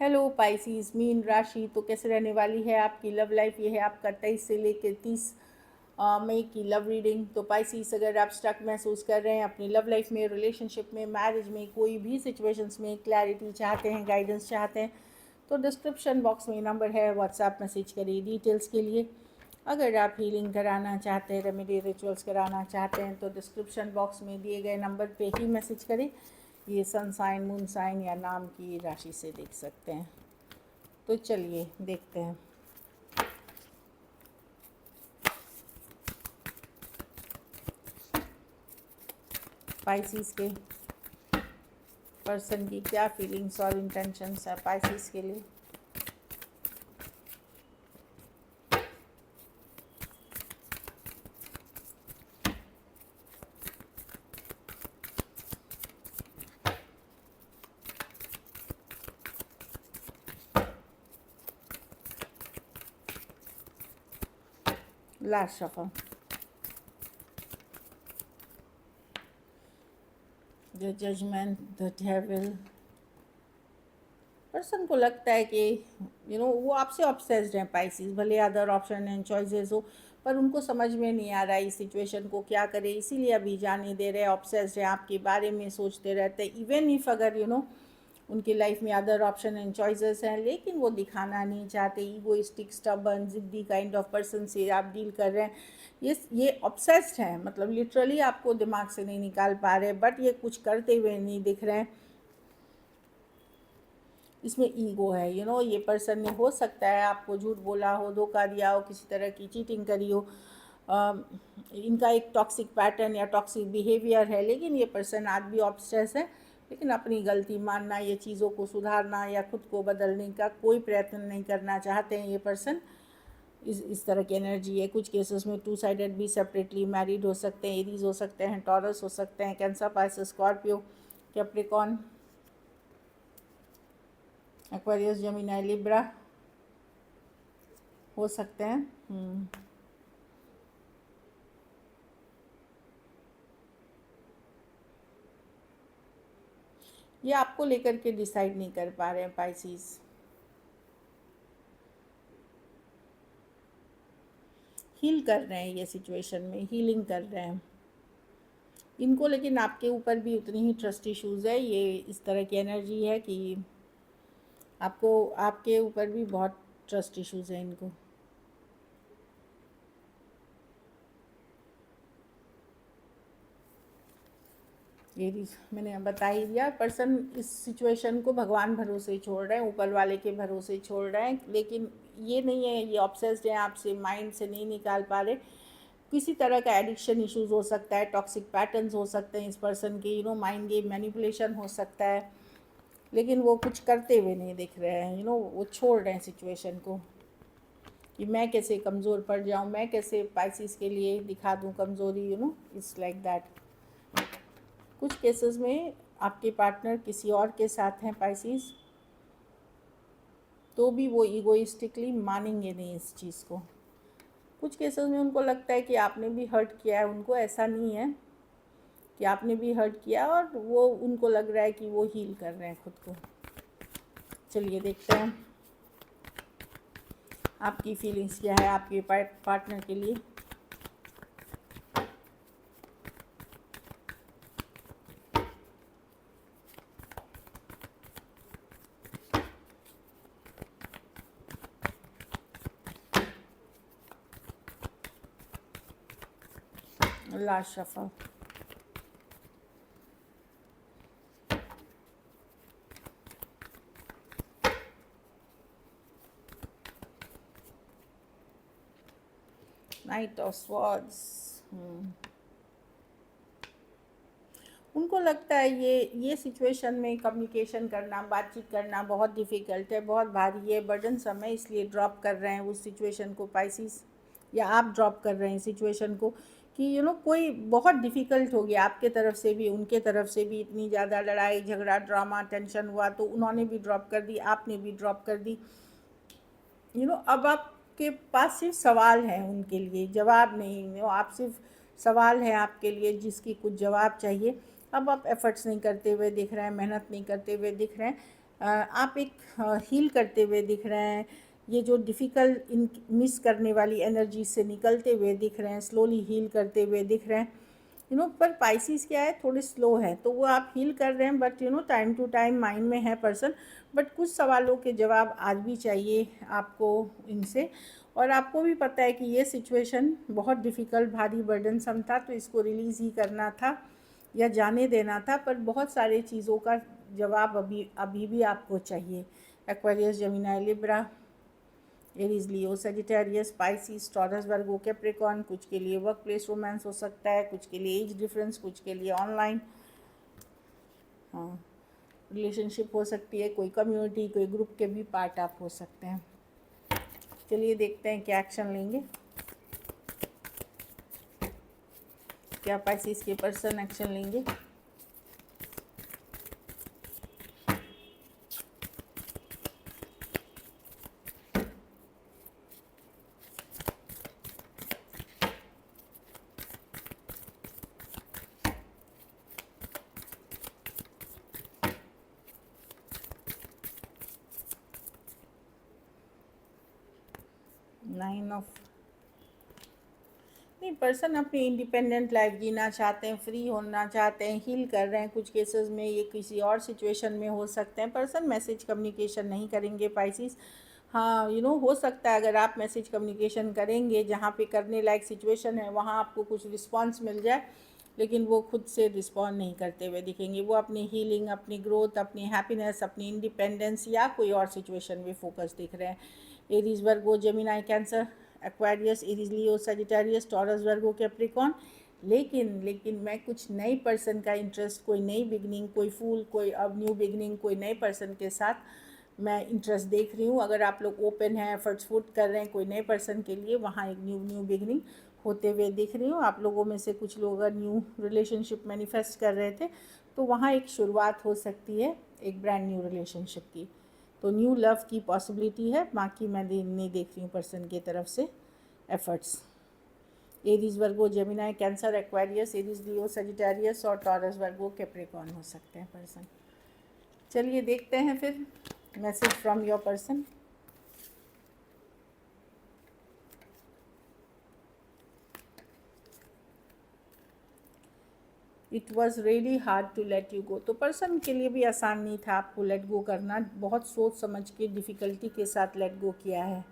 Hello Pisces, mean राशि तो कैसे रहने वाली है आपकी लव लाइफ। ये है आपका 23 से लेकर 30 मई की लव रीडिंग। तो पाइसीज, अगर आप स्टक महसूस कर रहे हैं अपनी लव लाइफ में, रिलेशनशिप में, मैरिज में, कोई भी सिचुएशंस में क्लैरिटी चाहते हैं, गाइडेंस चाहते हैं, तो डिस्क्रिप्शन बॉक्स में नंबर है, व्हाट्सएप मैसेज करिए डिटेल्स के लिए। अगर आप हीलिंग कराना चाहते हैं, रेमेडी रिचुअल्स कराना चाहते हैं, तो डिस्क्रिप्शन बॉक्स में दिए गए नंबर पे ही मैसेज करें। ये सन साइन, मून साइन या नाम की राशि से देख सकते हैं। तो चलिए देखते हैं। पाइसिस के पर्सन की क्या फीलिंग्स और इंटेंशंस है पाइसिस के लिए। Last shuffle, the judgement, the devil. Person को लगता है कि वो आपसे ऑब्सेस्ड हैं पाइसिस। भले अदर ऑप्शन एंड चॉइसेस हो, पर उनको समझ में नहीं आ रहा है इस सिचुएशन को क्या करे, इसीलिए अभी जाने दे रहे हैं। ऑब्सेस्ड हैं आपके बारे में, सोचते रहते हैं। इवन इफ अगर उनकी लाइफ में अदर ऑप्शन एंड चॉइसेस हैं, लेकिन वो दिखाना नहीं चाहते। ईगोइस्टिक, स्टबर्न, जिद्दी काइंड ऑफ पर्सन से आप डील कर रहे हैं। ये ऑब्सेस्ड हैं, मतलब लिटरली आपको दिमाग से नहीं निकाल पा रहे, बट ये कुछ करते हुए नहीं दिख रहे हैं। इसमें ईगो है। ये पर्सन ने, हो सकता है आपको झूठ बोला हो, धोखा दिया हो, किसी तरह की चीटिंग करी हो। इनका एक टॉक्सिक पैटर्न या टॉक्सिक बिहेवियर है, लेकिन ये पर्सन आज भी ऑब्सेस है। लेकिन अपनी गलती मानना, ये चीज़ों को सुधारना या खुद को बदलने का कोई प्रयत्न नहीं करना चाहते हैं ये पर्सन। इस तरह की एनर्जी है। कुछ केसेस में टू साइडेड भी सेपरेटली मैरिड हो सकते हैं, एरीज हो सकते हैं, टॉरस हो सकते हैं, cancer, Pisces, Scorpio, Capricorn, Aquarius, Gemini, Libra हो सकते हैं। ये आपको लेकर के डिसाइड नहीं कर पा रहे हैं पाइसिस। हील कर रहे हैं, ये सिचुएशन में हीलिंग कर रहे हैं इनको। लेकिन आपके ऊपर भी उतनी ही ट्रस्ट इश्यूज़ है। ये इस तरह की एनर्जी है कि आपके ऊपर भी बहुत ट्रस्ट इश्यूज़ हैं इनको। ये मैंने बता ही दिया। पर्सन इस सिचुएशन को भगवान भरोसे छोड़ रहे हैं, ऊपर वाले के भरोसे छोड़ रहे हैं। लेकिन ये नहीं है, ये ऑब्सेस्ड हैं आपसे, माइंड से नहीं निकाल पा रहे। किसी तरह का एडिक्शन इश्यूज़ हो सकता है, टॉक्सिक पैटर्न्स हो सकते हैं इस पर्सन के, माइंड गेम मैनिपुलेशन हो सकता है। लेकिन वो कुछ करते हुए नहीं दिख रहे हैं। वो छोड़ रहे हैं सिचुएशन को कि मैं कैसे कमज़ोर पड़ जाऊँ, मैं कैसे पाइसिस के लिए दिखा दूँ कमज़ोरी। It's like that. कुछ केसेस में आपके पार्टनर किसी और के साथ हैं पाइसिस, तो भी वो ईगोइस्टिकली मानेंगे नहीं इस चीज़ को। कुछ केसेस में उनको लगता है कि आपने भी हर्ट किया है उनको। ऐसा नहीं है कि आपने भी हर्ट किया, और वो उनको लग रहा है कि वो हील कर रहे हैं खुद को। चलिए देखते हैं आपकी फीलिंग्स क्या है आपके पार्टनर के लिए। Last shuffle, night of swords. उनको लगता है ये सिचुएशन में कम्युनिकेशन करना, बातचीत करना बहुत डिफ़िकल्ट है, बहुत भारी है, बर्डनसम है, इसलिए ड्रॉप कर रहे हैं उस सिचुएशन को पाइसिस। या आप ड्रॉप कर रहे हैं सिचुएशन को कि कोई बहुत डिफ़िकल्ट हो गया आपके तरफ से भी, उनके तरफ से भी। इतनी ज़्यादा लड़ाई झगड़ा, ड्रामा, टेंशन हुआ, तो उन्होंने भी ड्रॉप कर दी, आपने भी ड्रॉप कर दी। अब आपके पास सिर्फ सवाल हैं उनके लिए, जवाब नहीं। आप सिर्फ सवाल हैं आपके लिए जिसकी कुछ जवाब चाहिए। अब आप एफ़र्ट्स नहीं करते हुए दिख रहे हैं, मेहनत नहीं करते हुए दिख रहे हैं। आप एक हील करते हुए दिख रहे हैं, ये जो डिफ़िकल्ट इन मिस करने वाली एनर्जी से निकलते हुए दिख रहे हैं, स्लोली हील करते हुए दिख रहे हैं, पर पाइसिस क्या है, थोड़े स्लो है, तो वो आप हील कर रहे हैं, but time to time mind में है पर्सन, बट कुछ सवालों के जवाब आज भी चाहिए आपको इनसे। और आपको भी पता है कि ये सिचुएशन बहुत डिफ़िकल्ट, भारी, बर्डनसम था, तो इसको रिलीज़ ही करना था या जाने देना था, पर बहुत सारे चीज़ों का जवाब अभी भी आपको चाहिए। Aquarius, Gemini, Libra, Aries, Leo, Sagittarius, Pisces, taurus, Virgo, Capricorn, कुछ के लिए वर्क प्लेस रोमांस हो सकता है, कुछ के लिए एज डिफरेंस, कुछ के लिए ऑनलाइन रिलेशनशिप हो सकती है, कोई कम्युनिटी, कोई ग्रुप के भी पार्ट आप हो सकते हैं। चलिए देखते हैं क्या एक्शन लेंगे, क्या पाइसिस के पर्सन एक्शन लेंगे। नाइन ऑफ, नहीं, पर्सन अपनी इंडिपेंडेंट लाइफ जीना चाहते हैं, फ्री होना चाहते हैं, हील कर रहे हैं। कुछ केसेस में ये किसी और सिचुएशन में हो सकते हैं। पर्सन मैसेज कम्युनिकेशन नहीं करेंगे पाइसिस। हाँ, हो सकता है अगर आप मैसेज कम्युनिकेशन करेंगे, जहाँ पे करने लायक सिचुएशन है वहाँ आपको कुछ रिस्पॉन्स मिल जाए, लेकिन वो खुद से रिस्पॉन्ड नहीं करते हुए दिखेंगे। वो अपनी हीलिंग, अपनी ग्रोथ, अपनी हैप्पीनेस, अपनी इंडिपेंडेंस या कोई और सिचुएशन में फोकस दिख रहे हैं। Aries, Virgo, Gemini, Cancer, Aquarius, Aries, Leo, Sagittarius, taurus, Virgo, Capricorn. लेकिन मैं कुछ नई पर्सन का इंटरेस्ट, कोई नई बिगनिंग, कोई फूल, कोई अब न्यू बिगनिंग, कोई नए पर्सन के साथ मैं इंटरेस्ट देख रही हूँ। अगर आप लोग ओपन हैं, एफर्ट्स पुट कर रहे हैं कोई नए पर्सन के लिए, वहाँ एक न्यू बिगनिंग होते हुए दिख रही हूँ। आप लोगों में से कुछ लोग अगर न्यू रिलेशनशिप मैनिफेस्ट कर रहे थे, तो वहाँ एक शुरुआत हो सकती है एक ब्रांड न्यू रिलेशनशिप की। तो न्यू लव की पॉसिबिलिटी है। बाकी मैं नहीं देख रही हूँ पर्सन की तरफ से efforts. Aries, Virgo, Gemini, Cancer, Aquarius, Aries, Leo, Sagittarius और टॉरस, वर्गो, कैप्रिकॉर्न हो सकते हैं पर्सन। चलिए देखते हैं फिर message from your person. It was really hard to let you go. तो पर्सन के लिए भी आसान नहीं था आपको लेट गो करना। बहुत सोच समझ के, डिफ़िकल्टी के साथ लेट गो किया है।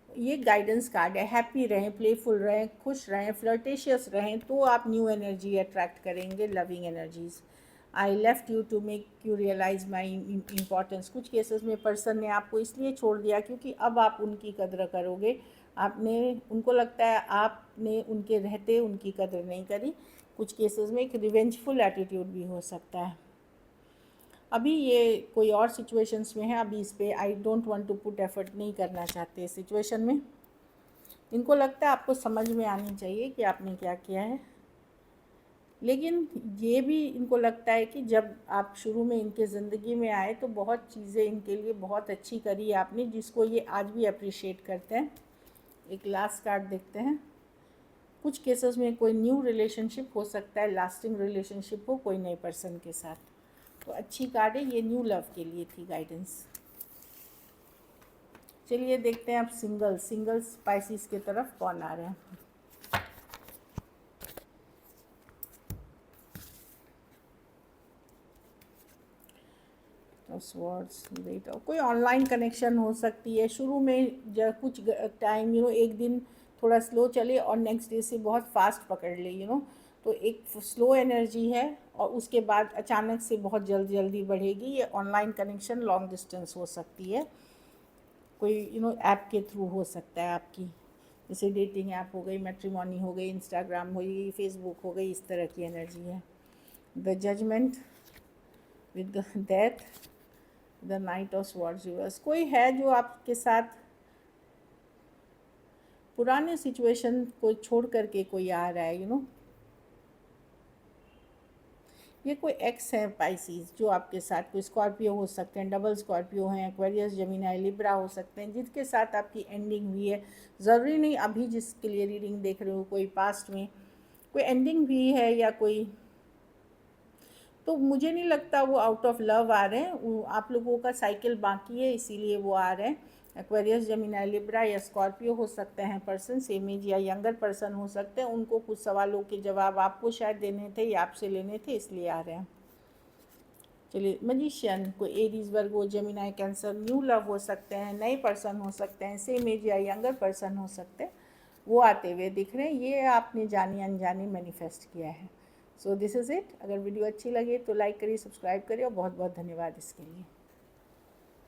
ये गाइडेंस कार्ड है। हैप्पी रहें, प्लेफुल रहें, खुश रहें, फ्लर्टेशियस रहें, तो आप न्यू एनर्जी अट्रैक्ट करेंगे, loving energies. I left you to make you realise my importance. कुछ केसेस में पर्सन ने आपको इसलिए छोड़ दिया क्योंकि अब आप उनकी कदर करोगे। आपने, उनको लगता है आपने उनके रहते उनकी कदर नहीं करी। कुछ केसेस में एक रिवेंजफुल एटीट्यूड भी हो सकता है। अभी ये कोई और सिचुएशंस में है, अभी इस पर I don't want to put effort नहीं करना चाहते इस सिचुएशन में। इनको लगता है आपको समझ में आनी चाहिए कि आपने क्या किया है, लेकिन ये भी इनको लगता है कि जब आप शुरू में इनके ज़िंदगी में आए तो बहुत चीज़ें इनके लिए बहुत अच्छी करी आपने, जिसको ये आज भी अप्रिशिएट करते हैं। एक लास्ट कार्ड देखते हैं। कुछ केसेस में कोई न्यू रिलेशनशिप हो सकता है, लास्टिंग रिलेशनशिप हो कोई नए पर्सन के साथ। तो अच्छी कार्ड है ये, न्यू लव के लिए थी गाइडेंस। चलिए देखते हैं अब सिंगल स्पाइसिस की तरफ कौन आ रहे हैं। स्वर्ड्स, वेट, और कोई ऑनलाइन कनेक्शन हो सकती है। शुरू में जब कुछ टाइम एक दिन थोड़ा स्लो चले और नेक्स्ट डे से बहुत फास्ट पकड़ ले, तो एक स्लो एनर्जी है और उसके बाद अचानक से बहुत जल्दी बढ़ेगी। ये ऑनलाइन कनेक्शन लॉन्ग डिस्टेंस हो सकती है, कोई ऐप के थ्रू हो सकता है आपकी, जैसे डेटिंग ऐप हो गई, मैट्रिमोनी हो गई, इंस्टाग्राम हो गई, फेसबुक हो गई, इस तरह की एनर्जी है। The judgement with the death, the knight of swords reverse. कोई है जो आपके साथ पुराने सिचुएशन को छोड़ करके कोई आ रहा है, ये कोई एक्स है पाइसिस जो आपके साथ, कोई स्कॉर्पियो हो सकते हैं, डबल स्कॉर्पियो हैं, एक्वेरियस, जेमिनी, लिब्रा हो सकते हैं, जिनके साथ आपकी एंडिंग हुई है। ज़रूरी नहीं अभी जिसके लिए रीडिंग देख रहे हो, कोई पास्ट में कोई एंडिंग भी है, या कोई तो मुझे नहीं लगता वो आउट ऑफ लव आ रहे हैं, आप लोगों का साइकिल बाकी है इसीलिए वो आ रहे हैं। एक्वेरियस, जेमिनी, लिब्रा या स्कॉर्पियो हो सकते हैं पर्सन, सेम एज या यंगर पर्सन हो सकते हैं। उनको कुछ सवालों के जवाब आपको शायद देने थे या आपसे लेने थे, इसलिए आ रहे हैं। चलिए, मजिशियन को Aries, Virgo, Gemini, cancer, new love हो सकते हैं, नए पर्सन हो सकते हैं, सेम एज या यंगर पर्सन हो सकते हैं, वो आते हुए दिख रहे हैं। ये आपने जानी अनजानी मैनिफेस्ट किया है। So this is it. अगर वीडियो अच्छी लगे तो लाइक करिए, सब्सक्राइब करिए और बहुत बहुत धन्यवाद इसके लिए।